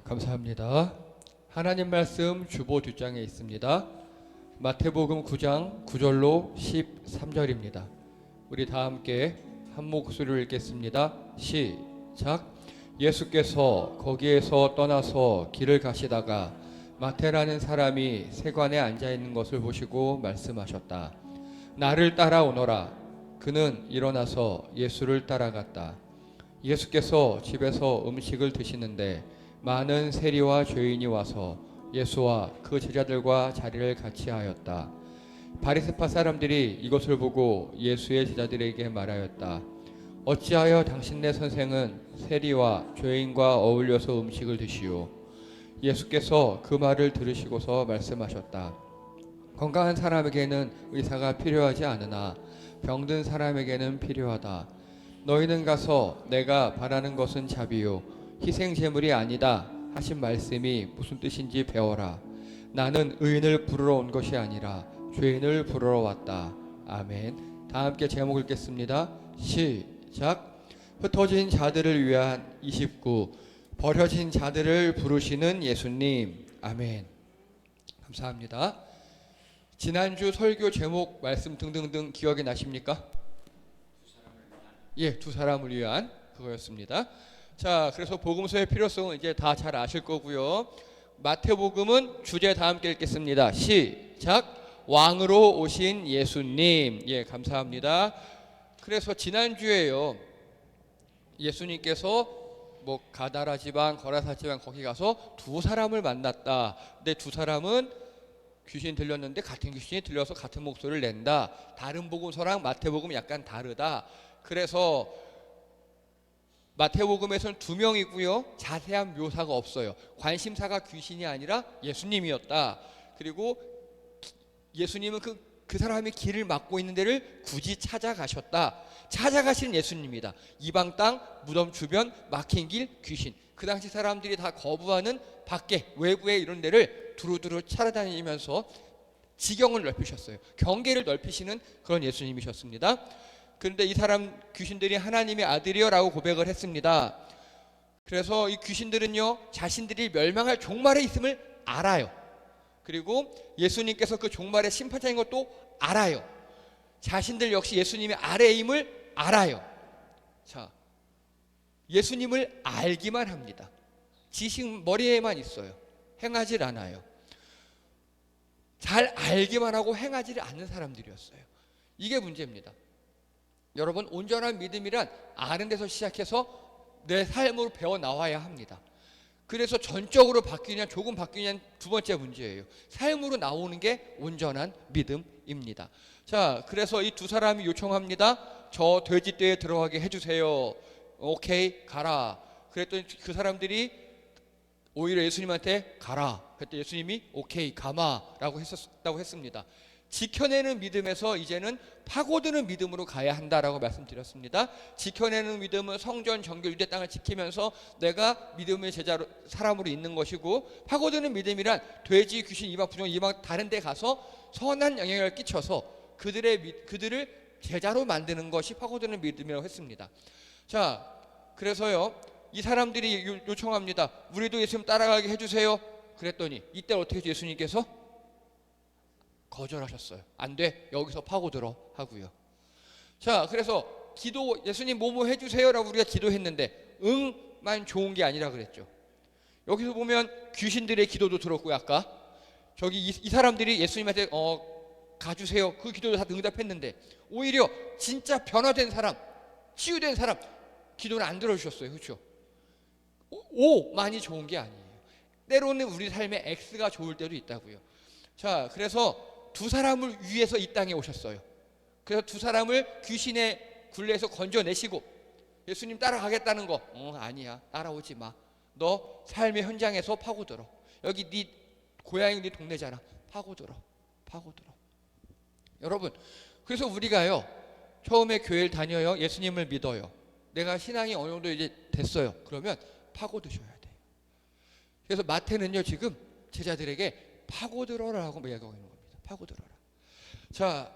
감사합니다. 하나님 말씀 주보 뒷장에 있습니다. 마태복음 9장 9절로 13절입니다. 우리 다 함께 한 목소리로 읽겠습니다. 시작. 예수께서 거기에서 떠나서 길을 가시다가 마태라는 사람이 세관에 앉아 있는 것을 보시고 말씀하셨다. 나를 따라오너라. 그는 일어나서 예수를 따라갔다. 예수께서 집에서 음식을 드시는데 많은 세리와 죄인이 와서 예수와 그 제자들과 자리를 같이 하였다. 바리새파 사람들이 이것을 보고 예수의 제자들에게 말하였다. 어찌하여 당신네 선생은 세리와 죄인과 어울려서 음식을 드시오? 예수께서 그 말을 들으시고서 말씀하셨다. 건강한 사람에게는 의사가 필요하지 않으나 병든 사람에게는 필요하다. 너희는 가서 내가 바라는 것은 자비요 희생 제물이 아니다 하신 말씀이 무슨 뜻인지 배워라. 나는 의인을 부르러 온 것이 아니라 죄인을 부르러 왔다. 아멘. 다 함께 제목 읽겠습니다. 시작. 흩어진 자들을 위한 29. 버려진 자들을 부르시는 예수님. 아멘. 감사합니다. 지난주 설교 제목 말씀 등등등 기억이 나십니까? 두 사람을 위한 그거였습니다. 자, 그래서 복음서의 필요성은 이제 다 잘 아실 거고요. 마태복음은 주제 다 함께 읽겠습니다. 시작. 왕으로 오신 예수님. 감사합니다. 그래서 지난주에요, 예수님께서 가다라 지방, 거라사 지방 거기 가서 두 사람을 만났다. 근데 두 사람은 귀신이 들렸는데 같은 귀신이 들려서 같은 목소리를 낸다. 다른 복음서랑 마태복음은 약간 다르다. 그래서 마태복음에서는 두 명이고요. 자세한 묘사가 없어요. 관심사가 귀신이 아니라 예수님이었다. 그리고 예수님은 그 사람이 길을 막고 있는 데를 굳이 찾아가셨다. 찾아가시는 예수님이다. 이방 땅, 무덤 주변, 막힌 길, 귀신. 그 당시 사람들이 다 거부하는 밖에, 외부에 이런 데를 두루두루 찾아다니면서 지경을 넓히셨어요. 경계를 넓히시는 그런 예수님이셨습니다. 그런데 이 사람 귀신들이 하나님의 아들이여 라고 고백을 했습니다. 그래서 이 귀신들은요, 자신들이 멸망할 종말에 있음을 알아요. 그리고 예수님께서 그 종말의 심판자인 것도 알아요. 자신들 역시 예수님의 아래임을 알아요. 자, 예수님을 알기만 합니다. 지식 머리에만 있어요. 행하질 않아요. 잘 알기만 하고 행하지를 않는 사람들이었어요. 이게 문제입니다. 여러분, 온전한 믿음이란 아는 데서 시작해서 내 삶으로 배워 나와야 합니다. 그래서 전적으로 바뀌냐 조금 바뀌냐는 두 번째 문제예요. 삶으로 나오는 게 온전한 믿음입니다. 자, 그래서 이 두 사람이 요청합니다. 저 돼지떼에 들어가게 해주세요. 오케이, 가라. 그랬더니 그 사람들이 오히려 예수님한테 가라. 그랬더니 예수님이 오케이, 가마라고 했습니다. 지켜내는 믿음에서 이제는 파고드는 믿음으로 가야 한다라고 말씀드렸습니다. 지켜내는 믿음은 성전, 정결, 유대 땅을 지키면서 내가 믿음의 제자로 사람으로 있는 것이고, 파고드는 믿음이란 돼지, 귀신, 이방, 부정, 이방 다른 데 가서 선한 영향을 끼쳐서 그들을 제자로 만드는 것이 파고드는 믿음이라고 했습니다. 자, 그래서요, 이 사람들이 요청합니다. 우리도 예수님 따라가게 해주세요. 그랬더니 이때 어떻게 해서 예수님께서 거절하셨어요. 안 돼, 여기서 파고들어 하고요. 자, 그래서 기도, 예수님 뭐뭐 해주세요라고 우리가 기도했는데 응만 좋은 게 아니라 그랬죠. 여기서 보면 귀신들의 기도도 들었고요. 아까 저기 이 사람들이 예수님한테 가주세요, 그 기도도 다 응답했는데 오히려 진짜 변화된 사람, 치유된 사람 기도는 안 들어주셨어요. 그렇죠? 많이 좋은 게 아니에요. 때로는 우리 삶에 X가 좋을 때도 있다고요. 자, 그래서 두 사람을 위해서 이 땅에 오셨어요. 그래서 두 사람을 귀신의 굴레에서 건져내시고 예수님 따라가겠다는 거, 아니야, 따라오지 마. 너 삶의 현장에서 파고들어. 여기 네 고향이 네 동네잖아. 파고들어. 여러분, 그래서 우리가요, 처음에 교회를 다녀요. 예수님을 믿어요. 내가 신앙이 어느 정도 이제 됐어요. 그러면 파고드셔야 돼요. 그래서 마태는요, 지금 제자들에게 파고들어라고 이야기하고 있는 겁니다. 파고들어라. 자,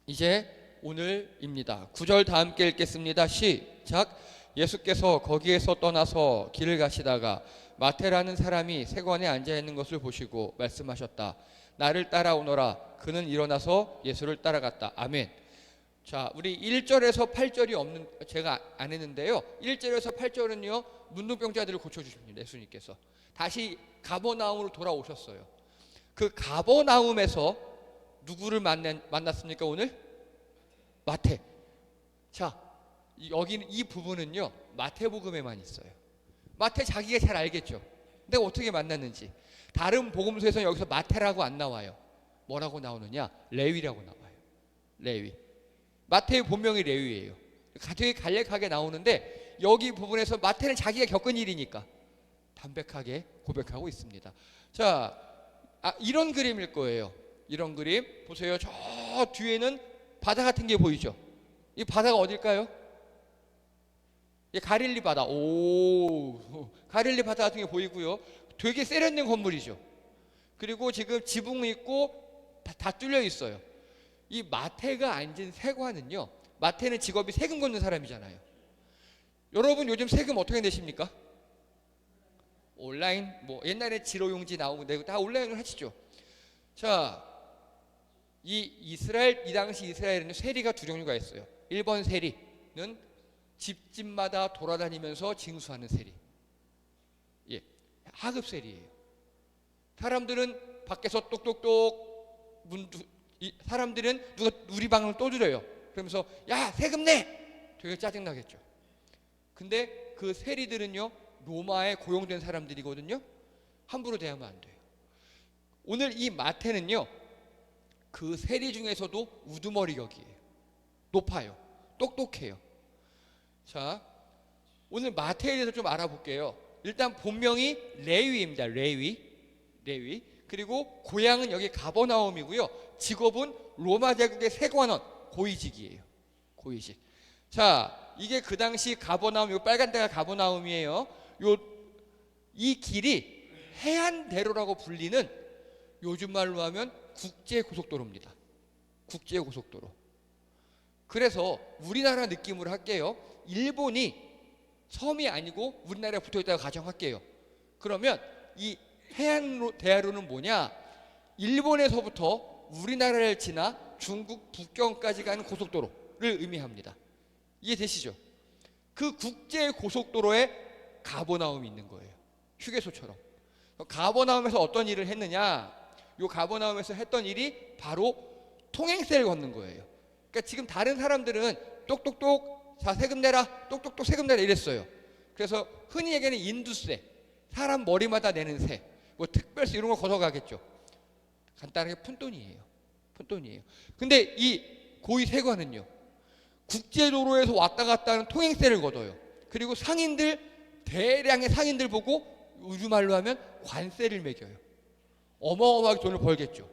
이제 오늘입니다. 9절 다 함께 읽겠습니다. 시작. 예수께서 거기에서 떠나서 길을 가시다가 마태라는 사람이 세관에 앉아 있는 것을 보시고 말씀하셨다. 나를 따라오너라. 그는 일어나서 예수를 따라갔다. 아멘. 자, 우리 1절에서 8절이 없는, 제가 안 했는데요. 1절에서 8절은요, 문둥병자들을 고쳐주십니다. 예수님께서. 다시 가버나움으로 돌아오셨어요. 그 가버나움에서 누구를 만났습니까, 오늘? 마태. 자, 여기는 이 부분은요, 마태복음에만 있어요. 마태 자기가 잘 알겠죠. 내가 어떻게 만났는지. 다른 복음서에서는 여기서 마태라고 안 나와요. 뭐라고 나오느냐? 레위라고 나와요. 레위. 마태의 본명이 레위예요. 되게 간략하게 나오는데 여기 부분에서 마태는 자기가 겪은 일이니까 담백하게 고백하고 있습니다. 자, 이런 그림일 거예요. 이런 그림 보세요. 저 뒤에는 바다 같은 게 보이죠? 이 바다가 어딜까요? 가릴리 바다. 오, 가릴리 바다 같은 게 보이고요. 되게 세련된 건물이죠. 그리고 지금 지붕이 있고 다 뚫려 있어요. 이 마태가 앉은 세관은요, 마태는 직업이 세금 걷는 사람이잖아요. 여러분 요즘 세금 어떻게 내십니까? 온라인, 뭐 옛날에 지로용지 나오고 내고 다 온라인으로 하시죠. 자, 이 당시 이스라엘에는 세리가 두 종류가 있어요. 1번 세리는 집집마다 돌아다니면서 징수하는 세리. 예, 하급 세리예요. 사람들은 밖에서 똑똑똑 사람들은 누가 우리 방을 떠들어요. 그러면서 야, 세금 내! 되게 짜증나겠죠. 근데 그 세리들은요, 로마에 고용된 사람들이거든요. 함부로 대하면 안 돼요. 오늘 이 마태는요, 그 세리 중에서도 우두머리 격이에요. 높아요. 똑똑해요. 자, 오늘 마태에 대해서 좀 알아볼게요. 일단 본명이 레위입니다. 레위. 그리고 고향은 여기 가버나움이고요. 직업은 로마 제국의 세관원, 고위직이에요. 고위직. 자, 이게 그 당시 가버나움, 요 빨간 데가 가버나움이에요. 이 길이 해안대로라고 불리는, 요즘 말로 하면 국제고속도로입니다. 국제고속도로. 그래서 우리나라 느낌으로 할게요. 일본이 섬이 아니고 우리나라에 붙어있다고 가정할게요. 그러면 이 해안대로는 뭐냐? 일본에서부터 우리나라를 지나 중국 북경까지 가는 고속도로를 의미합니다. 이해되시죠? 그 국제고속도로에 가버나움이 있는 거예요. 휴게소처럼. 가버나움에서 어떤 일을 했느냐? 요 가버나움에서 했던 일이 바로 통행세를 걷는 거예요. 그러니까 지금 다른 사람들은 똑똑똑 자 세금 내라, 똑똑똑 세금 내라 이랬어요. 그래서 흔히 얘기하는 인두세, 사람 머리마다 내는 세, 뭐 특별세 이런 거 걷어가겠죠. 간단하게 푼돈이에요. 근데 이 고위 세관은요, 국제도로에서 왔다 갔다 하는 통행세를 걷어요. 그리고 대량의 상인들 보고 우리말로 하면 관세를 매겨요. 어마어마하게 돈을 벌겠죠.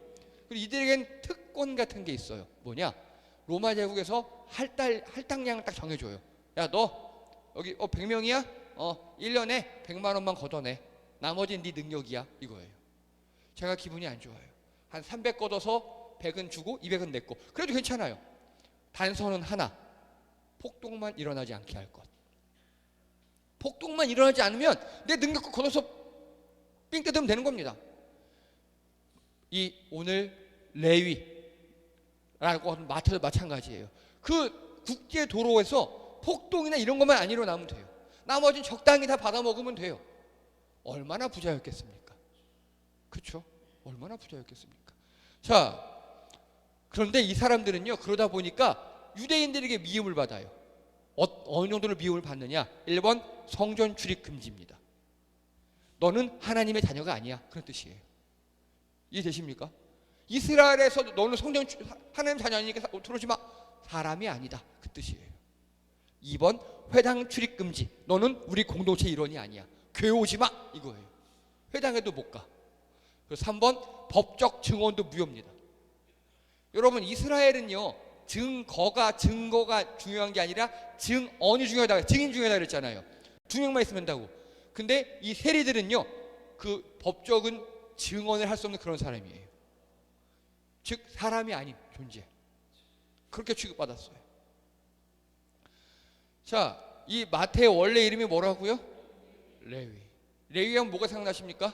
그리고 이들에겐 특권 같은 게 있어요. 뭐냐? 로마 제국에서 할당량을 딱 정해줘요. 야, 너 여기 100명이야? 1년에 100만 원만 걷어내. 나머지는 네 능력이야. 이거예요. 제가 기분이 안 좋아요. 한 300 걷어서 100은 주고 200은 냈고. 그래도 괜찮아요. 단서는 하나. 폭동만 일어나지 않게 할 것. 폭동만 일어나지 않으면 내 능력껏 걷어서 삥 뜯으면 되는 겁니다. 이 오늘 레위라고 하는 마태도 마찬가지예요. 그 국제도로에서 폭동이나 이런 것만 안 일어나면 돼요. 나머지는 적당히 다 받아먹으면 돼요. 얼마나 부자였겠습니까? 그렇죠? 얼마나 부자였겠습니까? 자, 그런데 이 사람들은요, 그러다 보니까 유대인들에게 미움을 받아요. 어느 정도로 미움을 받느냐? 1번 성전 출입 금지입니다. 너는 하나님의 자녀가 아니야. 그런 뜻이에요. 이해되십니까? 이스라엘에서 너는 하나님 자녀 아니니까 들어오지 마. 사람이 아니다. 그 뜻이에요. 2번 회당 출입 금지. 너는 우리 공동체 일원이 아니야. 교회 오지 마. 이거예요. 회당에도 못 가. 그리고 3번 법적 증언도 무효입니다. 여러분, 이스라엘은요, 증거가 중요한 게 아니라 증언이 중요하다. 증인 중요하다 그랬잖아요. 2명만 있으면 된다고. 근데 이 세리들은요, 그 법적인 증언을 할 수 없는 그런 사람이에요. 즉 사람이 아닌 존재. 그렇게 취급받았어요. 자, 이 마태의 원래 이름이 뭐라고요? 레위. 레위하면 뭐가 생각나십니까?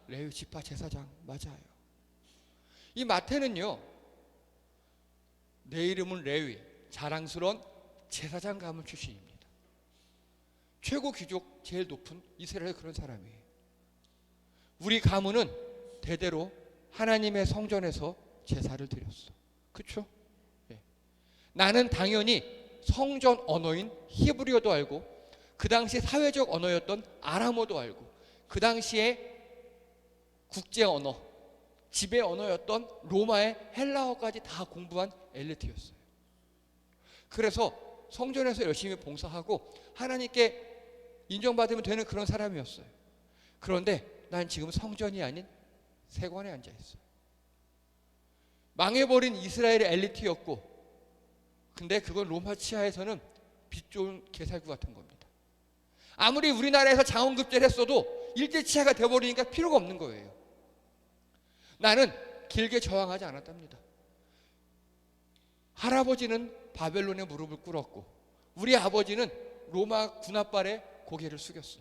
레위 지파 제사장. 맞아요. 이 마태는요, 내 이름은 레위, 자랑스러운 제사장 가문 출신입니다. 최고 귀족, 제일 높은 이스라엘 그런 사람이에요. 우리 가문은 대대로 하나님의 성전에서 제사를 드렸어. 그렇죠? 네. 나는 당연히 성전 언어인 히브리어도 알고, 그 당시 사회적 언어였던 아람어도 알고, 그 당시에 국제 언어, 지배 언어였던 로마의 헬라어까지 다 공부한 엘리트였어요. 그래서 성전에서 열심히 봉사하고 하나님께 인정받으면 되는 그런 사람이었어요. 그런데 난 지금 성전이 아닌 세관에 앉아 있어요. 망해버린 이스라엘의 엘리트였고, 근데 그건 로마 치하에서는 빛 좋은 개살구 같은 겁니다. 아무리 우리나라에서 장원급제를 했어도 일제 치하가 돼버리니까 필요가 없는 거예요. 나는 길게 저항하지 않았답니다. 할아버지는 바벨론에 무릎을 꿇었고, 우리 아버지는 로마 군합발에 고개를 숙였어.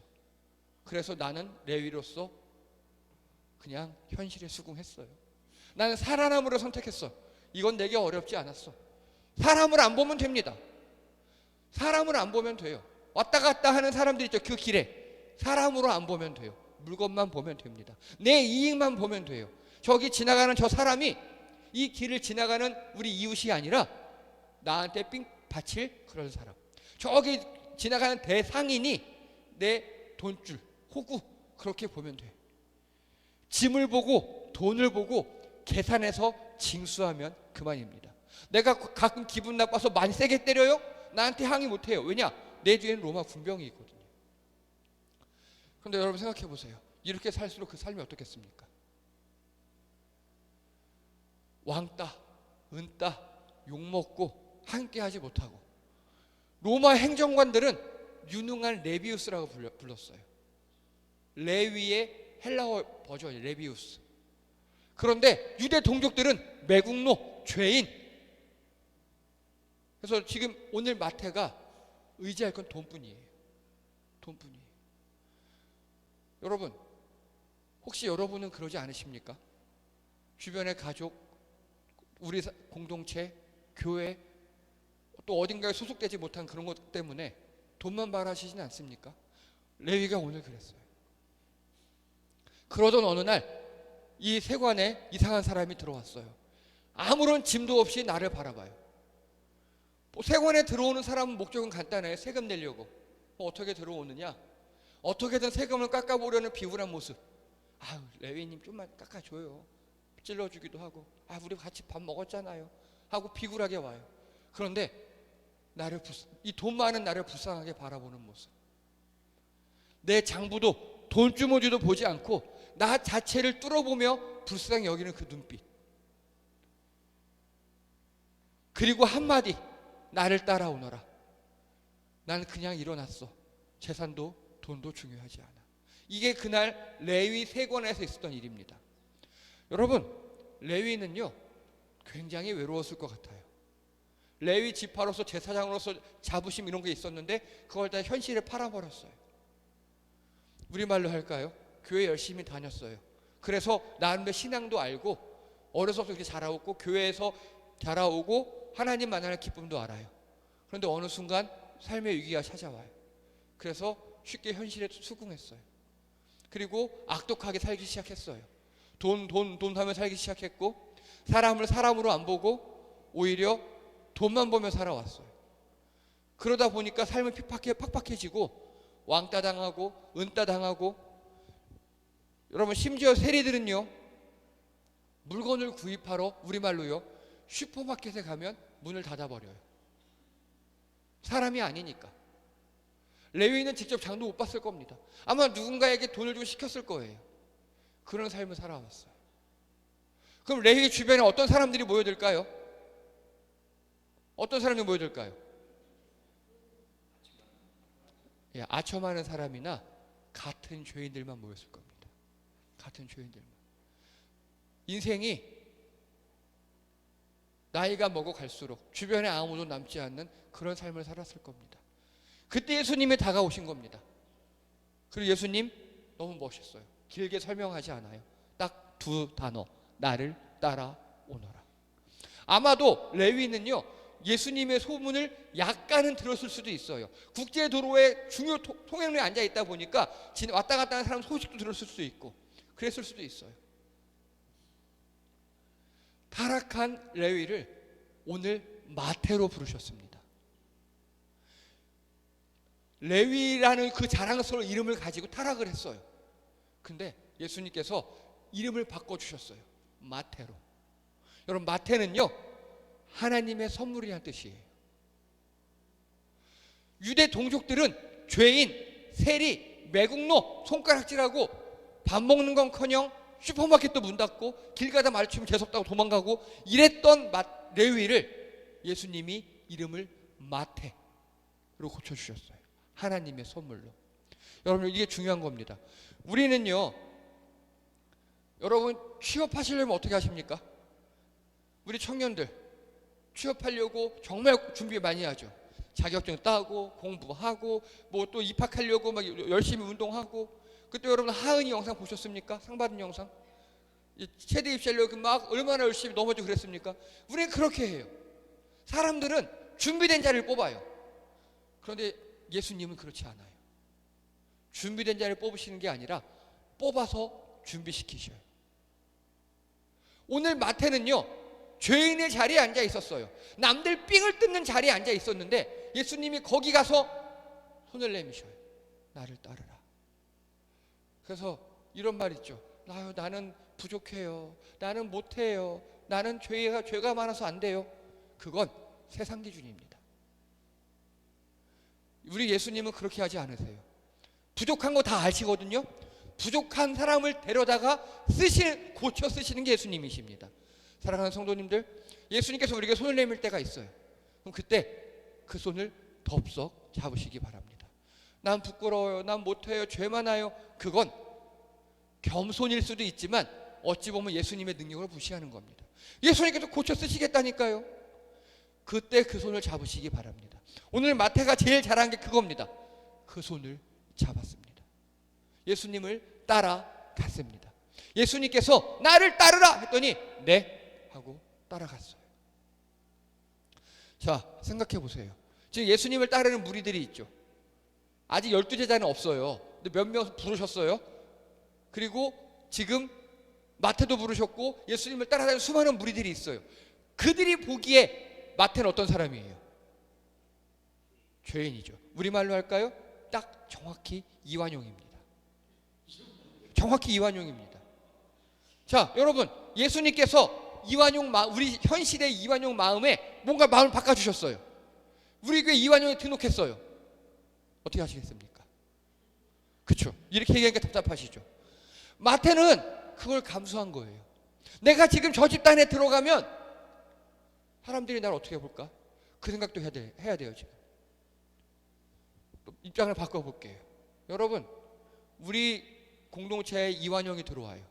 그래서 나는 레위로서 그냥 현실에 수긍했어요. 나는 살아남으로 선택했어. 이건 내게 어렵지 않았어. 사람을 안 보면 됩니다. 사람을 안 보면 돼요. 왔다 갔다 하는 사람들 있죠. 그 길에 사람으로 안 보면 돼요. 물건만 보면 됩니다. 내 이익만 보면 돼요. 저기 지나가는 저 사람이 이 길을 지나가는 우리 이웃이 아니라 나한테 삥 받칠 그런 사람. 저기 지나가는 대상인이 내 돈줄, 호구, 그렇게 보면 돼. 짐을 보고 돈을 보고 계산해서 징수하면 그만입니다. 내가 가끔 기분 나빠서 많이 세게 때려요? 나한테 항의 못해요. 왜냐? 내 뒤에는 로마 군병이 있거든요. 그런데 여러분 생각해 보세요. 이렇게 살수록 그 삶이 어떻겠습니까? 왕따, 은따, 욕먹고 함께 하지 못하고. 로마 행정관들은 유능한 레비우스라고 불렀어요. 레위의 헬라어 버전이 레비우스. 그런데 유대 동족들은 매국노, 죄인. 그래서 지금 오늘 마태가 의지할 건 돈뿐이에요. 돈뿐이에요. 여러분, 혹시 여러분은 그러지 않으십니까? 주변의 가족, 우리 공동체, 교회, 또 어딘가에 소속되지 못한 그런 것 때문에 돈만 바라시진 않습니까? 레위가 오늘 그랬어요. 그러던 어느 날 이 세관에 이상한 사람이 들어왔어요. 아무런 짐도 없이 나를 바라봐요. 세관에 들어오는 사람은 목적은 간단해요. 세금 내려고. 어떻게 들어오느냐? 어떻게든 세금을 깎아보려는 비굴한 모습. 아유, 레위님 좀만 깎아줘요. 찔러주기도 하고, 아, 우리 같이 밥 먹었잖아요 하고 비굴하게 와요. 그런데 이 돈 많은 나를 불쌍하게 바라보는 모습. 내 장부도 돈주머니도 보지 않고 나 자체를 뚫어보며 불쌍히 여기는 그 눈빛. 그리고 한마디, 나를 따라오너라. 나는 그냥 일어났어. 재산도 돈도 중요하지 않아. 이게 그날 레위 세관에서 있었던 일입니다. 여러분, 레위는요 굉장히 외로웠을 것 같아요. 레위 지파로서 제사장으로서 자부심 이런 게 있었는데 그걸 다 현실에 팔아버렸어요. 우리말로 할까요? 교회 열심히 다녔어요. 그래서 나름대로 신앙도 알고 어려서부터 이렇게 자라오고 교회에서 자라오고 하나님 만나는 기쁨도 알아요. 그런데 어느 순간 삶의 위기가 찾아와요. 그래서 쉽게 현실에 수긍했어요. 그리고 악독하게 살기 시작했어요. 돈 하며 살기 시작했고, 사람을 사람으로 안 보고 오히려 돈만 보며 살아왔어요. 그러다 보니까 삶은 팍팍해지고 왕따 당하고 은따 당하고. 여러분, 심지어 세리들은요 물건을 구입하러, 우리말로요, 슈퍼마켓에 가면 문을 닫아버려요. 사람이 아니니까. 레위는 직접 장도 못 봤을 겁니다. 아마 누군가에게 돈을 주고 시켰을 거예요. 그런 삶을 살아왔어요. 그럼 레위 주변에 어떤 사람들이 모여들까요? 어떤 사람들이 모여들까요? 예, 아첨하는 사람이나 같은 죄인들만 모였을 겁니다. 같은 죄인들만. 인생이 나이가 먹어 갈수록 주변에 아무도 남지 않는 그런 삶을 살았을 겁니다. 그때 예수님이 다가오신 겁니다. 그리고 예수님, 너무 멋있어요. 길게 설명하지 않아요. 딱 두 단어, 나를 따라오너라. 아마도 레위는요, 예수님의 소문을 약간은 들었을 수도 있어요. 국제도로에 중요 통행로에 앉아 있다 보니까 왔다 갔다 하는 사람 소식도 들었을 수도 있고 그랬을 수도 있어요. 타락한 레위를 오늘 마태로 부르셨습니다. 레위라는 그 자랑스러운 이름을 가지고 타락을 했어요. 근데 예수님께서 이름을 바꿔주셨어요. 마태로. 여러분, 마태는요, 하나님의 선물이라는 뜻이에요. 유대 동족들은 죄인, 세리, 매국노, 손가락질하고 밥 먹는 건커녕 슈퍼마켓도 문 닫고 길 가다 마주치면 재수없다고 도망가고 이랬던 레위를 예수님이 이름을 마태로 고쳐주셨어요. 하나님의 선물로. 여러분, 이게 중요한 겁니다. 우리는요, 여러분 취업하시려면 어떻게 하십니까? 우리 청년들 취업하려고 정말 준비 많이 하죠. 자격증 따고 공부하고 뭐 또 입학하려고 막 열심히 운동하고. 그때 여러분 하은이 영상 보셨습니까? 상 받은 영상. 체대 입시하려고 막 얼마나 열심히 넘어지고 그랬습니까? 우리는 그렇게 해요. 사람들은 준비된 자를 뽑아요. 그런데 예수님은 그렇지 않아요. 준비된 자를 뽑으시는 게 아니라 뽑아서 준비시키셔요. 오늘 마태는요, 죄인의 자리에 앉아 있었어요. 남들 삥을 뜯는 자리에 앉아 있었는데 예수님이 거기 가서 손을 내미셔요. 나를 따르라. 그래서 이런 말 있죠. 나는 부족해요. 나는 못해요. 나는 죄가 많아서 안 돼요. 그건 세상 기준입니다. 우리 예수님은 그렇게 하지 않으세요. 부족한 거 다 아시거든요. 부족한 사람을 데려다가 고쳐 쓰시는 게 예수님이십니다. 사랑하는 성도님들, 예수님께서 우리에게 손을 내밀 때가 있어요. 그럼 그때 그 손을 덥석 잡으시기 바랍니다. 난 부끄러워요. 난 못해요. 죄 많아요. 그건 겸손일 수도 있지만 어찌 보면 예수님의 능력을 무시하는 겁니다. 예수님께서 고쳐 쓰시겠다니까요. 그때 그 손을 잡으시기 바랍니다. 오늘 마태가 제일 잘한 게 그겁니다. 그 손을 잡았습니다. 예수님을 따라갔습니다. 예수님께서 나를 따르라 했더니 네 하고 따라갔어요. 자, 생각해 보세요. 지금 예수님을 따르는 무리들이 있죠. 아직 12제자는 없어요. 근데 몇 명 부르셨어요. 그리고 지금 마태도 부르셨고 예수님을 따라다니는 수많은 무리들이 있어요. 그들이 보기에 마태는 어떤 사람이에요? 죄인이죠. 우리말로 할까요? 딱 정확히 이완용입니다. 정확히 이완용입니다. 자, 여러분, 예수님께서 우리 현 시대의 이완용 마음에 뭔가 마음을 바꿔주셨어요. 우리 교회 이완용에 등록했어요. 어떻게 하시겠습니까? 그렇죠? 이렇게 얘기하니까 답답하시죠? 마태는 그걸 감수한 거예요. 내가 지금 저 집단에 들어가면 사람들이 나를 어떻게 볼까? 그 생각도 해야 돼요. 지금 입장을 바꿔볼게요. 여러분, 우리 공동체에 이완용이 들어와요.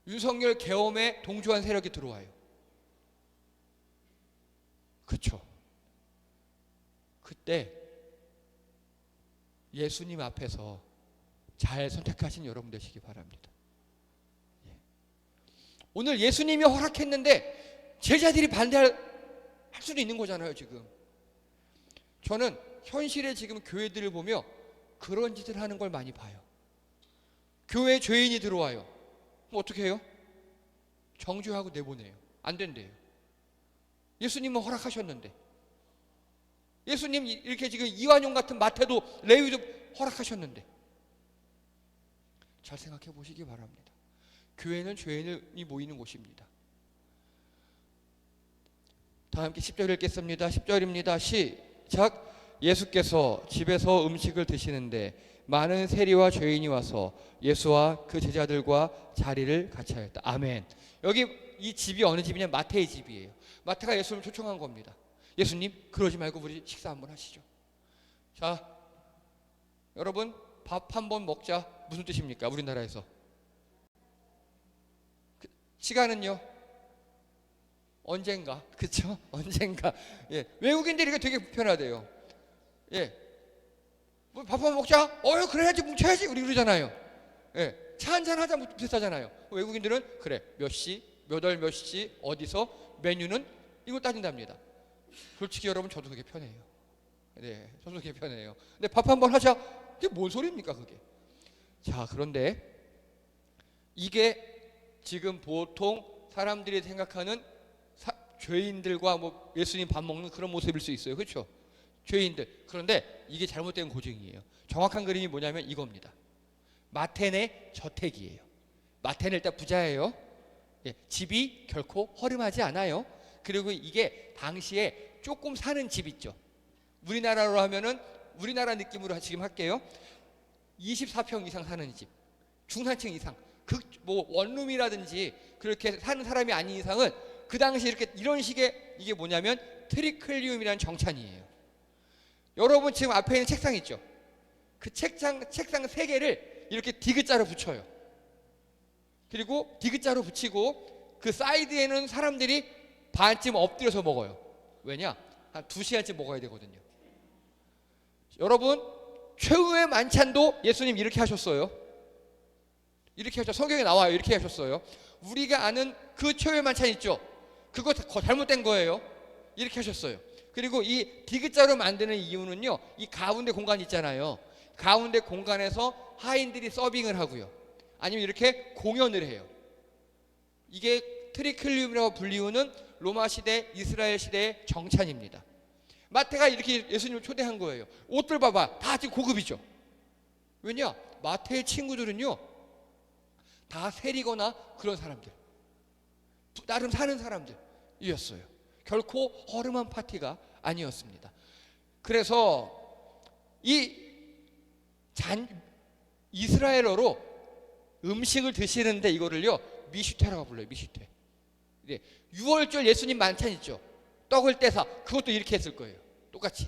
윤석열 계엄에 동조한 세력이 들어와요. 그렇죠? 그때 예수님 앞에서 잘 선택하신 여러분 되시기 바랍니다. 오늘 예수님이 허락했는데 제자들이 반대할 수도 있는 거잖아요. 지금 저는 현실에 지금 교회들을 보며 그런 짓을 하는 걸 많이 봐요. 교회에 죄인이 들어와요. 그럼 어떻게 해요? 정죄하고 내보내요. 안 된대요. 예수님은 허락하셨는데. 예수님 이렇게 지금 이완용 같은 마태도 레위도 허락하셨는데. 잘 생각해 보시기 바랍니다. 교회는 죄인이 모이는 곳입니다. 다 함께 10절 읽겠습니다. 10절입니다. 시작. 예수께서 집에서 음식을 드시는데 많은 세리와 죄인이 와서 예수와 그 제자들과 자리를 같이 하였다. 아멘. 여기 이 집이 어느 집이냐? 마태의 집이에요. 마태가 예수님을 초청한 겁니다. 예수님, 그러지 말고 우리 식사 한번 하시죠. 자, 여러분, 밥 한번 먹자. 무슨 뜻입니까? 우리나라에서. 시간은요? 언젠가. 그렇죠? 언젠가. 예. 외국인들이 이게 되게 불편하대요. 예. 뭐 밥 한번 먹자. 그래야지 뭉쳐야지 우리 그러잖아요. 예, 차 한잔 하자 비슷하잖아요. 외국인들은 그래 몇 시, 몇 월 몇 시, 어디서, 메뉴는 이거 따진답니다. 솔직히 여러분 저도 그게 편해요. 네, 저도 그게 편해요. 근데 밥 한번 하자. 그게 뭔 소리입니까 그게? 자, 그런데 이게 지금 보통 사람들이 생각하는 죄인들과 뭐 예수님 밥 먹는 그런 모습일 수 있어요. 그렇죠? 죄인들. 그런데 이게 잘못된 고증이에요. 정확한 그림이 뭐냐면 이겁니다. 마텐의 저택이에요. 마텐은 일단 부자예요. 예, 집이 결코 허름하지 않아요. 그리고 이게 당시에 조금 사는 집 있죠. 우리나라로 하면은 우리나라 느낌으로 지금 할게요. 24평 이상 사는 집, 중산층 이상, 뭐 원룸이라든지 그렇게 사는 사람이 아닌 이상은 그 당시 이렇게 이런 식의 이게 뭐냐면 트리클리움이라는 정찬이에요. 여러분 지금 앞에 있는 책상 있죠? 그 책상 3개를 이렇게 디귿자로 붙여요. 그리고 디귿자로 붙이고 그 사이드에는 사람들이 반쯤 엎드려서 먹어요. 왜냐? 한 2시간쯤 먹어야 되거든요. 여러분 최후의 만찬도 예수님 이렇게 하셨어요. 이렇게 하셨죠. 성경에 나와요. 이렇게 하셨어요. 우리가 아는 그 최후의 만찬 있죠? 그거 잘못된 거예요. 이렇게 하셨어요. 그리고 이 디귿자로 만드는 이유는요, 이 가운데 공간 있잖아요. 가운데 공간에서 하인들이 서빙을 하고요, 아니면 이렇게 공연을 해요. 이게 트리클리움이라고 불리우는 로마 시대, 이스라엘 시대의 정찬입니다. 마태가 이렇게 예수님을 초대한 거예요. 옷들 봐봐, 다 지금 고급이죠. 왜냐? 마태의 친구들은요 다 세리거나 그런 사람들, 나름 사는 사람들이었어요. 결코 허름한 파티가 아니었습니다. 그래서 이스라엘어로 음식을 드시는데 이거를요 미슈테라고 불러요. 미슈테. 네, 6월절 예수님 만찬 있죠. 떡을 떼서 그것도 이렇게 했을 거예요. 똑같이.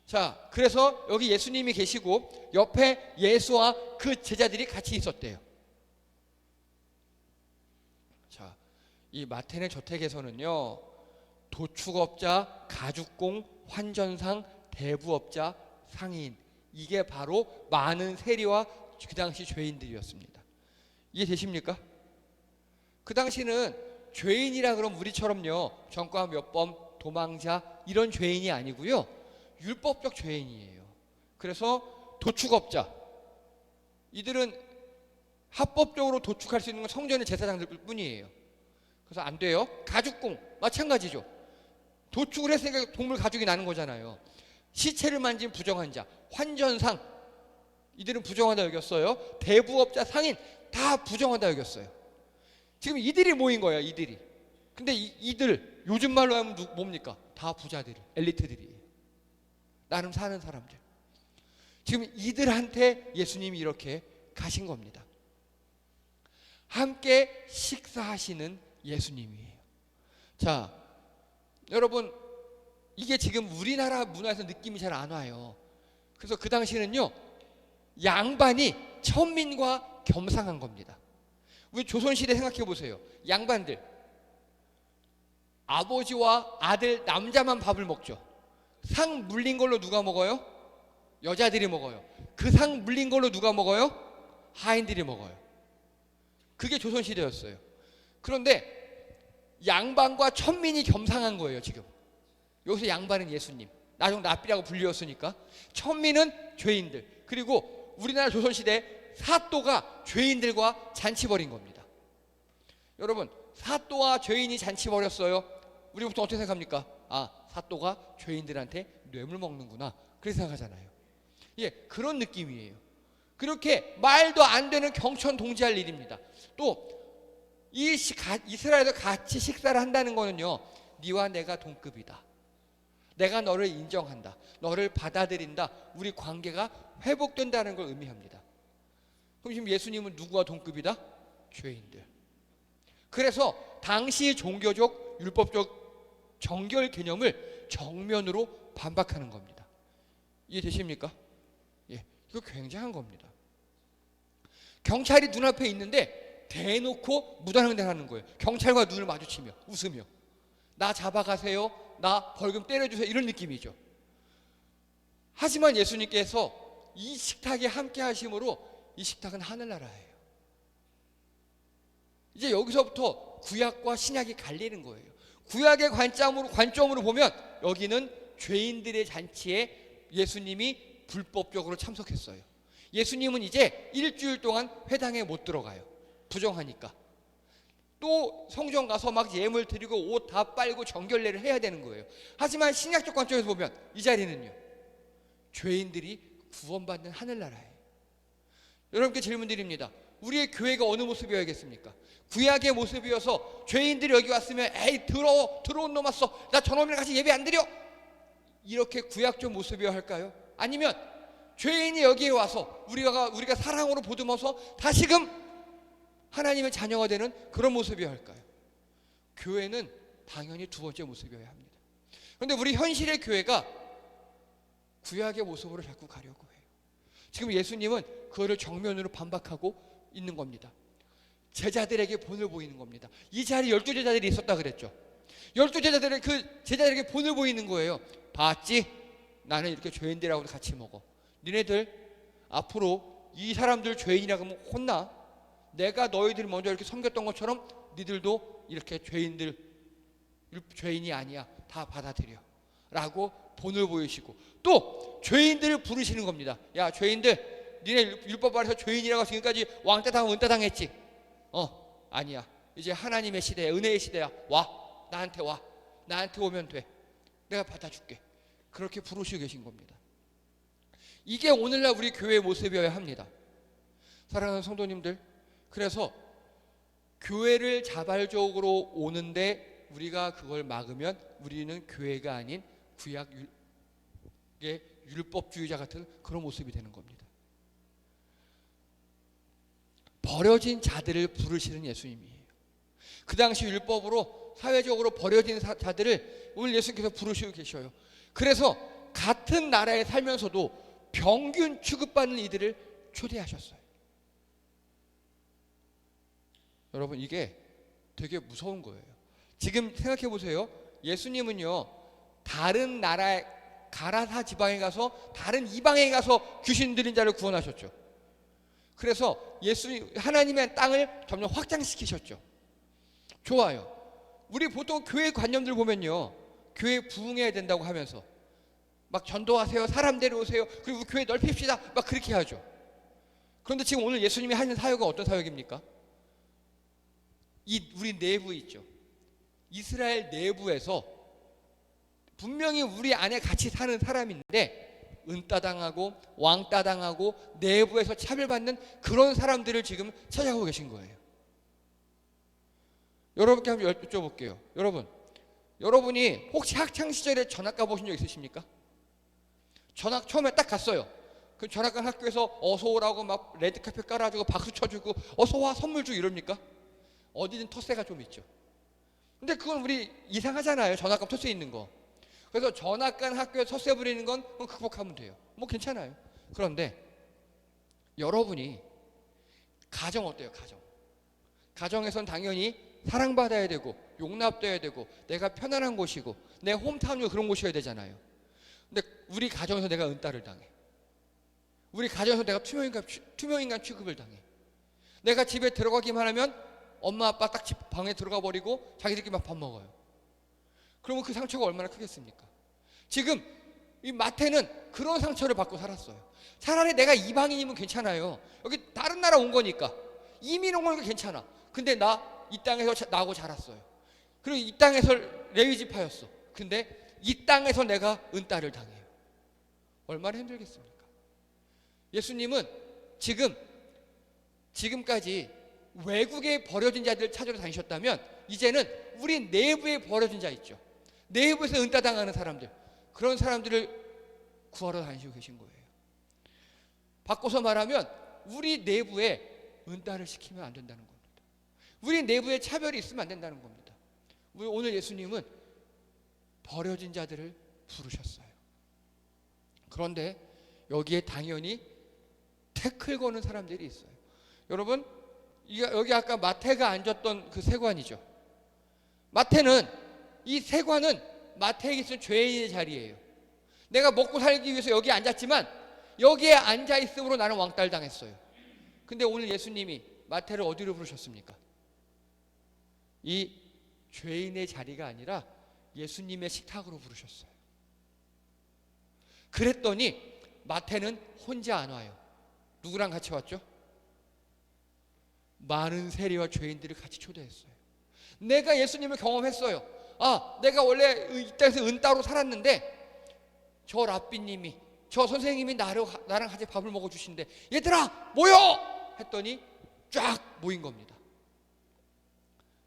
자, 그래서 여기 예수님이 계시고 옆에 예수와 그 제자들이 같이 있었대요. 자, 이 마텐의 저택에서는요 도축업자, 가죽공, 환전상, 대부업자, 상인, 이게 바로 많은 세리와 그 당시 죄인들이었습니다. 이해되십니까? 그 당시는 죄인이라 그러면 우리처럼요 전과 몇 번, 도망자 이런 죄인이 아니고요 율법적 죄인이에요. 그래서 도축업자, 이들은 합법적으로 도축할 수 있는 건 성전의 제사장들 뿐이에요. 그래서 안 돼요. 가죽공 마찬가지죠. 도축을 했으니까 동물 가죽이 나는 거잖아요. 시체를 만진 부정한 자, 환전상, 이들은 부정하다 여겼어요. 대부업자, 상인 다 부정하다 여겼어요. 지금 이들이 모인 거예요. 이들이. 근데 이들 요즘 말로 하면 뭡니까? 다 부자들, 엘리트들이에요. 나름 사는 사람들. 지금 이들한테 예수님이 이렇게 가신 겁니다. 함께 식사하시는 예수님이에요. 자, 여러분 이게 지금 우리나라 문화에서 느낌이 잘 안 와요. 그래서 그 당시에는요 양반이 천민과 겸상한 겁니다. 우리 조선시대 생각해 보세요. 양반들 아버지와 아들 남자만 밥을 먹죠. 상 물린 걸로 누가 먹어요? 여자들이 먹어요. 그 상 물린 걸로 누가 먹어요? 하인들이 먹어요. 그게 조선시대였어요. 그런데 양반과 천민이 겸상한 거예요. 지금 여기서 양반은 예수님, 나중 랍비라고 불리웠으니까, 천민은 죄인들, 그리고 우리나라 조선시대 사또가 죄인들과 잔치 벌인 겁니다. 여러분 사또와 죄인이 잔치 벌였어요. 우리 보통 어떻게 생각합니까? 아, 사또가 죄인들한테 뇌물 먹는구나, 그렇게 생각하잖아요. 예, 그런 느낌이에요. 그렇게 말도 안 되는 경천동지할 일입니다. 또 이스라엘에서 같이 식사를 한다는 거는요 네와 내가 동급이다, 내가 너를 인정한다, 너를 받아들인다, 우리 관계가 회복된다는 걸 의미합니다. 그럼 지금 예수님은 누구와 동급이다? 죄인들. 그래서 당시 종교적 율법적 정결 개념을 정면으로 반박하는 겁니다. 이해되십니까? 예, 이거 굉장한 겁니다. 경찰이 눈앞에 있는데 대놓고 무단횡단하는 거예요. 경찰과 눈을 마주치며 웃으며 나 잡아가세요, 나 벌금 때려주세요, 이런 느낌이죠. 하지만 예수님께서 이 식탁에 함께 하심으로 이 식탁은 하늘나라예요. 이제 여기서부터 구약과 신약이 갈리는 거예요. 구약의 관점으로 보면 여기는 죄인들의 잔치에 예수님이 불법적으로 참석했어요. 예수님은 이제 일주일 동안 회당에 못 들어가요. 부정하니까. 또 성전 가서 막 예물 드리고 옷 다 빨고 정결례를 해야 되는 거예요. 하지만 신약적 관점에서 보면 이 자리는요, 죄인들이 구원받는 하늘나라예요. 여러분께 질문 드립니다. 우리의 교회가 어느 모습이어야겠습니까? 구약의 모습이어서 죄인들이 여기 왔으면 에이 들어온 놈 왔어, 나 저놈이랑 같이 예배 안 드려, 이렇게 구약적 모습이어야 할까요? 아니면 죄인이 여기에 와서 우리가 사랑으로 보듬어서 다시금 하나님의 자녀가 되는 그런 모습이어야 할까요? 교회는 당연히 두 번째 모습이어야 합니다. 그런데 우리 현실의 교회가 구약의 모습으로 자꾸 가려고 해요. 지금 예수님은 그거를 정면으로 반박하고 있는 겁니다. 제자들에게 본을 보이는 겁니다. 이 자리에 12제자들이 있었다 그랬죠. 12제자들의 그 제자들에게 본을 보이는 거예요. 봤지? 나는 이렇게 죄인들하고 같이 먹어. 니네들 앞으로 이 사람들 죄인이라고 하면 혼나. 내가 너희들 먼저 이렇게 섬겼던 것처럼 니들도 이렇게 죄인이 아니야, 다 받아들여 라고 본을 보이시고, 또 죄인들을 부르시는 겁니다. 야, 죄인들, 니네 율법 아래서 죄인이라고 지금까지 왕따 당하고 은따 당했지? 아니야, 이제 하나님의 시대야, 은혜의 시대야. 와, 나한테 와, 나한테 오면 돼, 내가 받아줄게. 그렇게 부르시고 계신 겁니다. 이게 오늘날 우리 교회의 모습이어야 합니다. 사랑하는 성도님들, 그래서 교회를 자발적으로 오는데 우리가 그걸 막으면 우리는 교회가 아닌 구약의 율법주의자 같은 그런 모습이 되는 겁니다. 버려진 자들을 부르시는 예수님이에요. 그 당시 율법으로 사회적으로 버려진 자들을 오늘 예수님께서 부르시고 계셔요. 그래서 같은 나라에 살면서도 평균 취급받는 이들을 초대하셨어요. 여러분, 이게 되게 무서운 거예요. 지금 생각해 보세요. 예수님은요, 다른 나라에, 가라사 지방에 가서 다른 이방에 가서 귀신 들린 자를 구원하셨죠. 그래서 하나님의 땅을 점점 확장시키셨죠. 좋아요. 우리 보통 교회 관념들 보면요, 교회 부흥해야 된다고 하면서 막 전도하세요, 사람 데려오세요, 그리고 교회 넓힙시다, 막 그렇게 하죠. 그런데 지금 오늘 예수님이 하는 사역은 어떤 사역입니까? 우리 내부에 있죠. 이스라엘 내부에서 분명히 우리 안에 같이 사는 사람인데 은따당하고 왕따당하고 내부에서 차별받는 그런 사람들을 지금 찾아가고 계신 거예요. 여러분께 한번 여쭤볼게요. 여러분이 혹시 학창시절에 전학가 보신 적 있으십니까? 전학 처음에 딱 갔어요. 그 전학간 학교에서 어서 오라고 막 레드카펫 깔아주고 박수 쳐주고 어서 와 선물 주고 이럽니까? 어디든 텃세가 좀 있죠. 근데 그건 우리 이상하잖아요. 전학간 텃세 있는 거. 그래서 전학간 학교에 텃세 부리는 건 극복하면 돼요. 뭐 괜찮아요. 그런데 여러분이 가정 어때요? 가정에선 당연히 사랑받아야 되고 용납돼야 되고 내가 편안한 곳이고 내 홈타운이 그런 곳이어야 되잖아요. 근데 우리 가정에서 내가 은따를 당해. 우리 가정에서 내가 투명인간 취급을 당해. 내가 집에 들어가기만 하면 엄마 아빠 딱 집 방에 들어가 버리고 자기들끼리 막 밥 먹어요. 그러면 그 상처가 얼마나 크겠습니까? 지금 이 마태는 그런 상처를 받고 살았어요. 차라리 내가 이방인이면 괜찮아요. 여기 다른 나라 온 거니까 이민 온 거니까 괜찮아. 근데 나 이 땅에서 나고 자랐어요. 그리고 이 땅에서 레위지파였어. 근데 이 땅에서 내가 은따를 당해요. 얼마나 힘들겠습니까? 예수님은 지금까지 외국에 버려진 자들을 찾으러 다니셨다면 이제는 우리 내부에 버려진 자 있죠. 내부에서 은따당하는 사람들, 그런 사람들을 구하러 다니시고 계신 거예요. 바꿔서 말하면 우리 내부에 은따를 시키면 안 된다는 겁니다. 우리 내부에 차별이 있으면 안 된다는 겁니다. 오늘 예수님은 버려진 자들을 부르셨어요. 그런데 여기에 당연히 태클 거는 사람들이 있어요. 여러분, 여기 아까 마태가 앉았던 그 세관이죠. 이 세관은 마태에게 있는 죄인의 자리예요. 내가 먹고 살기 위해서 여기에 앉았지만 여기에 앉아 있음으로 나는 왕따를 당했어요. 근데 오늘 예수님이 마태를 어디로 부르셨습니까? 이 죄인의 자리가 아니라 예수님의 식탁으로 부르셨어요. 그랬더니 마태는 혼자 안 와요. 누구랑 같이 왔죠? 많은 세리와 죄인들을 같이 초대했어요. 내가 예수님을 경험했어요. 내가 원래 이 땅에서 은따로 살았는데 저 랍비님이, 저 선생님이 나랑 같이 밥을 먹어주신대. 얘들아 모여! 했더니 쫙 모인 겁니다.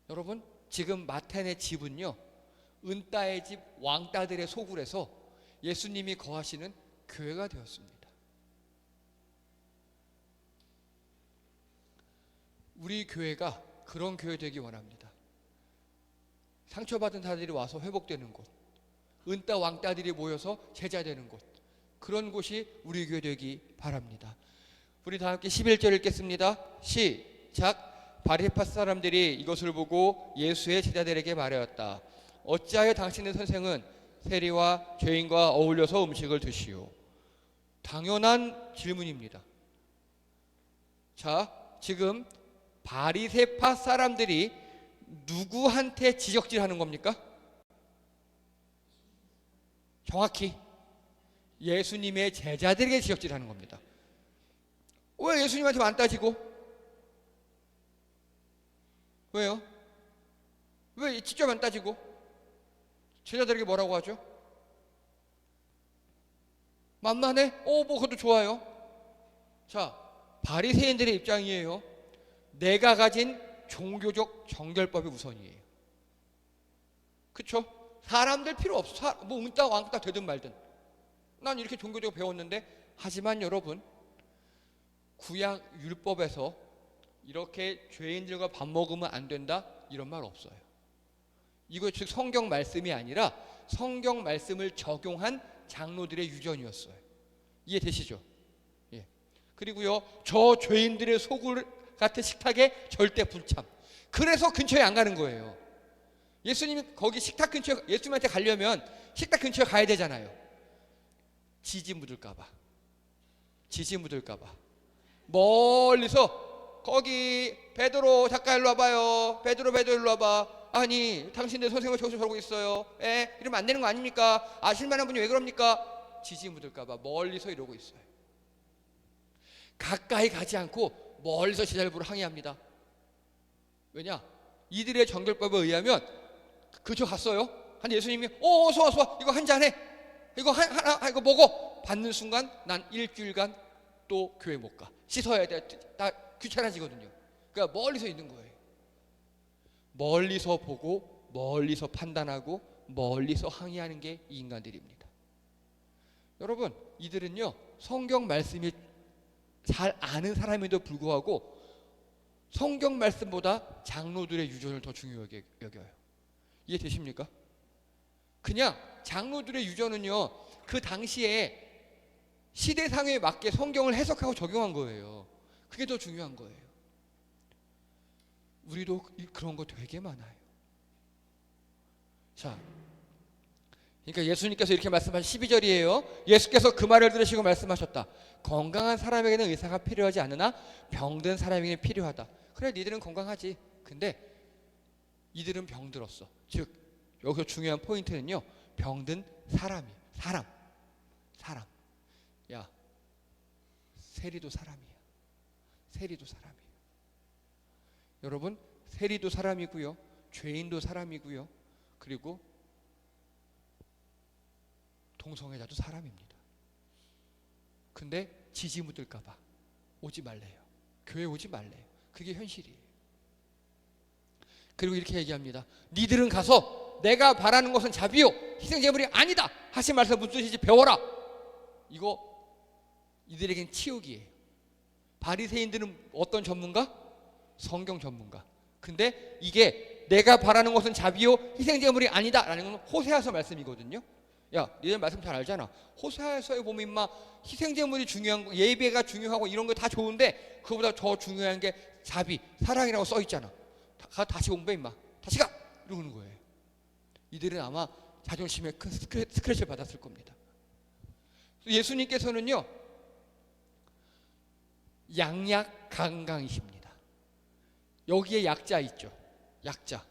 여러분, 지금 마태네 집은요, 은따의 집 왕따들의 소굴에서 예수님이 거하시는 교회가 되었습니다. 우리 교회가 그런 교회 되기 원합니다. 상처받은 사람들이 와서 회복되는 곳, 은따 왕따들이 모여서 제자되는 곳, 그런 곳이 우리 교회 되기 바랍니다. 우리 다 함께 11절 읽겠습니다. 시작. 바리새파 사람들이 이것을 보고 예수의 제자들에게 말하였다. 어찌하여 당신의 선생은 세리와 죄인과 어울려서 음식을 드시오? 당연한 질문입니다. 자, 지금 바리새파 사람들이 누구한테 지적질하는 겁니까? 정확히 예수님의 제자들에게 지적질하는 겁니다. 왜 예수님한테 안 따지고? 왜요? 왜 직접 안 따지고? 제자들에게 뭐라고 하죠? 만만해? 뭐 그것도 좋아요. 자, 바리새인들의 입장이에요. 내가 가진 종교적 정결법이 우선이에요. 그쵸? 사람들 필요 없어. 뭐 은따 왕따 되든 말든. 난 이렇게 종교적으로 배웠는데. 하지만 여러분, 구약 율법에서 이렇게 죄인들과 밥 먹으면 안 된다 이런 말 없어요. 이거 즉 성경 말씀이 아니라 성경 말씀을 적용한 장로들의 유전이었어요. 이해되시죠? 예. 그리고요, 저 죄인들의 소굴 같은 식탁에 절대 불참. 그래서 근처에 안 가는 거예요. 예수님이 거기 식탁 근처에, 예수님한테 가려면 식탁 근처에 가야 되잖아요. 지지 묻을까봐. 멀리서 거기 베드로 잠깐 일로 와봐요. 베드로 일로 와봐. 아니 당신들 선생님은 저기서 저러고 있어요. 이러면 안 되는 거 아닙니까? 아실만한 분이 왜 그럽니까? 지지 묻을까봐 멀리서 이러고 있어요. 가까이 가지 않고 멀리서 제자를 보러 항의합니다. 왜냐? 이들의 정결법에 의하면 그저 갔어요. 근데 예수님이 어서 와 이거 한 잔해. 이거 이거 먹어. 받는 순간 난 일주일간 또 교회 못 가. 씻어야 돼. 나 귀찮아지거든요. 그러니까 멀리서 있는 거예요. 멀리서 보고 멀리서 판단하고 멀리서 항의하는 게 이 인간들입니다. 여러분, 이들은요 성경 말씀이 잘 아는 사람에도 불구하고 성경 말씀보다 장로들의 유전을 더 중요하게 여겨요. 이해되십니까? 그냥 장로들의 유전은요 그 당시에 시대상에 맞게 성경을 해석하고 적용한 거예요. 그게 더 중요한 거예요. 우리도 그런 거 되게 많아요. 자, 그러니까 예수님께서 이렇게 말씀하신 12절이에요. 예수께서 그 말을 들으시고 말씀하셨다. 건강한 사람에게는 의사가 필요하지 않으나 병든 사람에게는 필요하다. 그래, 니들은 건강하지. 근데 이들은 병들었어. 즉 여기서 중요한 포인트는요, 병든 사람이 사람. 야, 세리도 사람이야. 여러분, 세리도 사람이고요, 죄인도 사람이고요, 그리고 동성애자도 사람입니다. 근데 지지 묻을까봐 오지 말래요. 교회 오지 말래요. 그게 현실이에요. 그리고 이렇게 얘기합니다. 니들은 가서 내가 바라는 것은 자비요 희생제물이 아니다 하신 말씀 무슨 뜻인지 배워라. 이거 이들에겐 치욕이에요. 바리새인들은 어떤 전문가? 성경 전문가. 근데 이게 내가 바라는 것은 자비요 희생제물이 아니다 라는 건 호세아서 말씀이거든요. 야, 니들 말씀 잘 알잖아. 호세아서에 보면 임마 희생제물이 중요한 거, 예배가 중요하고 이런 거 다 좋은데 그거보다 더 중요한 게 자비, 사랑이라고 써 있잖아. 다시 공부해 임마. 다시 가! 이러는 거예요. 이들은 아마 자존심에 큰 스크래치를 받았을 겁니다. 예수님께서는요, 양약강강이십니다. 여기에 약자 있죠. 약자.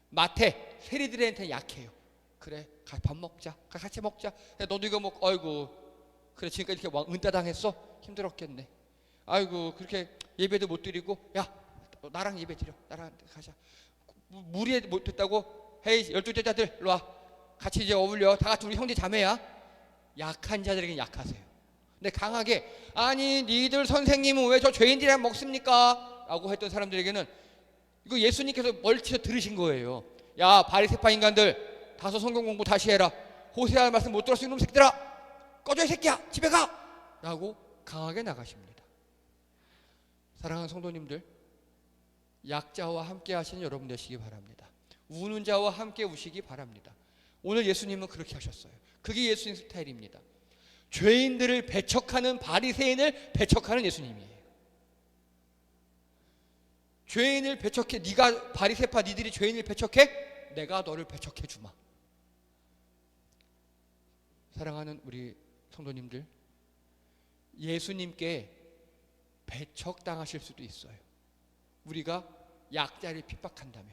마태 세리들한테 약해요. 그래, 밥 먹자. 같이 먹자. 너도 이거 먹고, 아이고, 그래, 지금까지 이렇게 은따당했어? 힘들었겠네. 아이고, 그렇게 예배도 못 드리고, 야, 나랑 예배 드려. 나랑 가자. 무리에 못했다고? 헤이, 12제자들, 일로 와. 같이 이제 어울려. 다 같이 우리 형제 자매야. 약한 자들에게 약하세요. 근데 강하게, 아니, 니들 선생님은 왜 저 죄인들이랑 먹습니까? 라고 했던 사람들에게는 이거 예수님께서 멀티서 들으신 거예요. 야, 바리새파 인간들, 다소 성경 공부 다시 해라. 호세아 말씀 못 들었어, 이놈 새끼들아. 꺼져, 이 새끼야. 집에 가. 라고 강하게 나가십니다. 사랑하는 성도님들, 약자와 함께 하시는 여러분 되시기 바랍니다. 우는 자와 함께 우시기 바랍니다. 오늘 예수님은 그렇게 하셨어요. 그게 예수님 스타일입니다. 죄인들을 배척하는, 바리새인을 배척하는 예수님이에요. 죄인을 배척해. 네가 바리새파, 니들이 죄인을 배척해? 내가 너를 배척해 주마. 사랑하는 우리 성도님들, 예수님께 배척당하실 수도 있어요. 우리가 약자를 핍박한다면,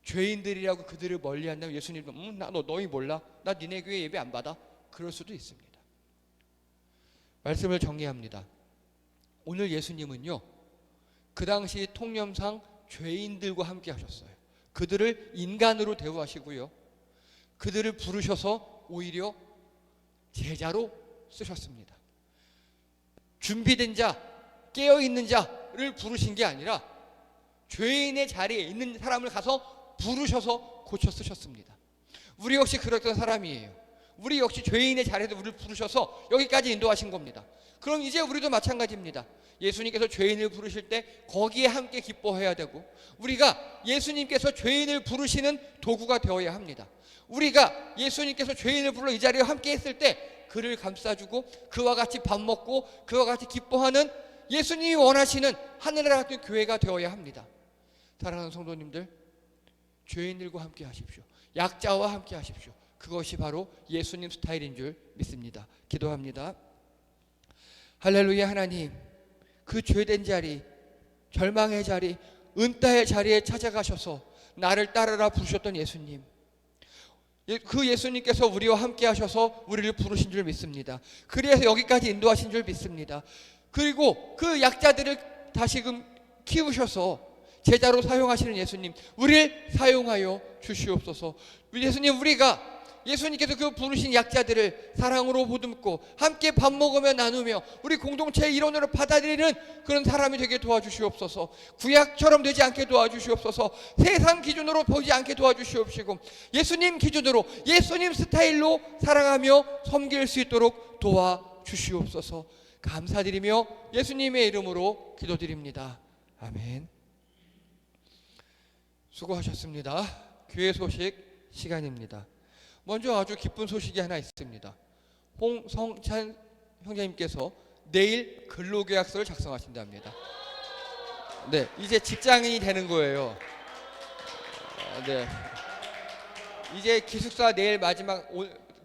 죄인들이라고 그들을 멀리한다면 예수님은 나 너희 몰라? 나 니네 교회 예배 안 받아? 그럴 수도 있습니다. 말씀을 정리합니다. 오늘 예수님은요, 그 당시 통념상 죄인들과 함께 하셨어요. 그들을 인간으로 대우하시고요, 그들을 부르셔서 오히려 제자로 쓰셨습니다. 준비된 자, 깨어있는 자를 부르신 게 아니라 죄인의 자리에 있는 사람을 가서 부르셔서 고쳐 쓰셨습니다. 우리 역시 그랬던 사람이에요. 우리 역시 죄인의 자리에서 우리를 부르셔서 여기까지 인도하신 겁니다. 그럼 이제 우리도 마찬가지입니다. 예수님께서 죄인을 부르실 때 거기에 함께 기뻐해야 되고, 우리가 예수님께서 죄인을 부르시는 도구가 되어야 합니다. 우리가 예수님께서 죄인을 불러 이 자리에 함께 했을 때 그를 감싸주고 그와 같이 밥 먹고 그와 같이 기뻐하는 예수님이 원하시는 하늘나라 같은 교회가 되어야 합니다. 사랑하는 성도님들, 죄인들과 함께 하십시오. 약자와 함께 하십시오. 그것이 바로 예수님 스타일인 줄 믿습니다. 기도합니다. 할렐루야. 하나님, 그 죄된 자리, 절망의 자리, 은따의 자리에 찾아가셔서 나를 따르라 부르셨던 예수님, 그 예수님께서 우리와 함께 하셔서 우리를 부르신 줄 믿습니다. 그래서 여기까지 인도하신 줄 믿습니다. 그리고 그 약자들을 다시금 키우셔서 제자로 사용하시는 예수님, 우리를 사용하여 주시옵소서. 예수님, 우리가 예수님께서 그 부르신 약자들을 사랑으로 보듬고 함께 밥 먹으며 나누며 우리 공동체의 일원으로 받아들이는 그런 사람이 되게 도와주시옵소서. 구약처럼 되지 않게 도와주시옵소서. 세상 기준으로 보지 않게 도와주시옵시고 예수님 기준으로, 예수님 스타일로 사랑하며 섬길 수 있도록 도와주시옵소서. 감사드리며 예수님의 이름으로 기도드립니다. 아멘. 수고하셨습니다. 교회 소식 시간입니다. 먼저 아주 기쁜 소식이 하나 있습니다. 홍성찬 형제님께서 내일 근로계약서를 작성하신답니다. 네, 이제 직장인이 되는 거예요. 네, 이제 기숙사 내일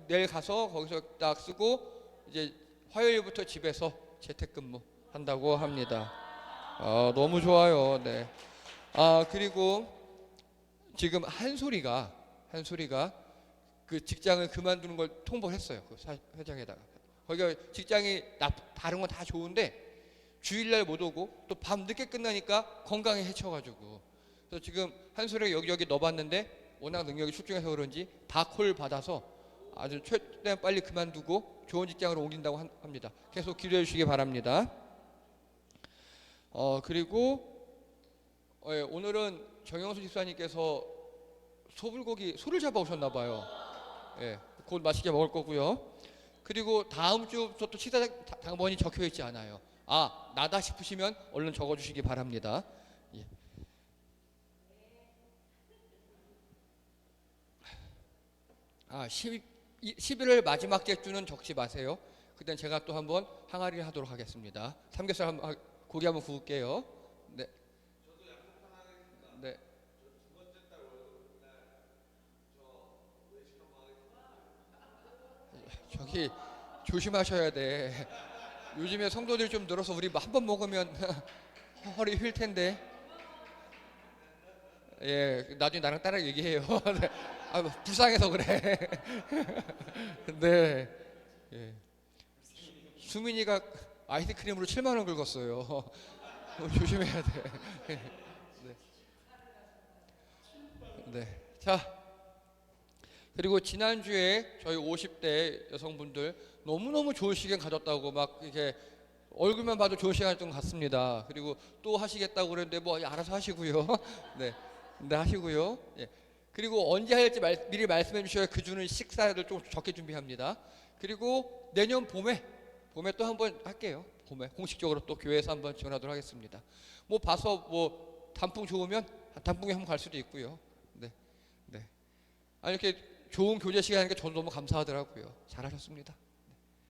내일 가서 거기서 딱 쓰고 이제 화요일부터 집에서 재택근무 한다고 합니다. 너무 좋아요. 네. 그리고 지금 한소리가 그 직장을 그만두는 걸 통보를 했어요. 그 회장에다가. 거기가 직장이 다른 건 다 좋은데 주일날 못 오고 또 밤 늦게 끝나니까 건강에 해쳐가지고, 그래서 지금 한소리가 여기 넣어봤는데 워낙 능력이 출중해서 그런지 다 콜 받아서 아주 최대한 빨리 그만두고 좋은 직장으로 옮긴다고 합니다. 계속 기도해 주시기 바랍니다. 그리고 오늘은 정영수 집사님께서 소를 잡아 오셨나 봐요. 예, 곧 맛있게 먹을 거고요. 그리고 다음 주부터 또 식사 당번이 적혀 있지 않아요. 나다 싶으시면 얼른 적어 주시기 바랍니다. 예. 11월 마지막 주는 적지 마세요. 그땐 제가 또 한번 항아리를 하도록 하겠습니다. 삼겹살 고기 한번 구울게요. 네. 저도 약속 하나 하겠습니다. 네. 두 번째 달 월요일 날 저 외식 한번 하겠습니다. 저기 조심하셔야 돼. 요즘에 성도들이 좀 늘어서 우리 한 번 먹으면 허리 휠 텐데. 예, 나중에 나랑 따라 얘기해요. 네. 아, 불쌍해서 그래. 네. 예. 수민이가 아이스크림으로 7만 원 긁었어요. 조심해야 돼. 네. 네. 자, 그리고 지난주에 저희 50대 여성분들 너무너무 좋은 시간 가졌다고 막 이렇게 얼굴만 봐도 좋은 시간이었던 것 같습니다. 그리고 또 하시겠다고 그랬는데 뭐 알아서 하시고요. 네. 네, 하시고요. 예. 그리고 언제 할지 미리 말씀해 주셔야 그 주는 식사를 좀 적게 준비합니다. 그리고 내년 봄에 또 한번 할게요. 봄에 공식적으로 또 교회에서 한번 지원하도록 하겠습니다. 뭐 봐서 뭐 단풍 좋으면 단풍에 한번 갈 수도 있고요. 네, 네. 아니 이렇게 좋은 교제 시간이니까 저도 너무 감사하더라고요. 잘하셨습니다.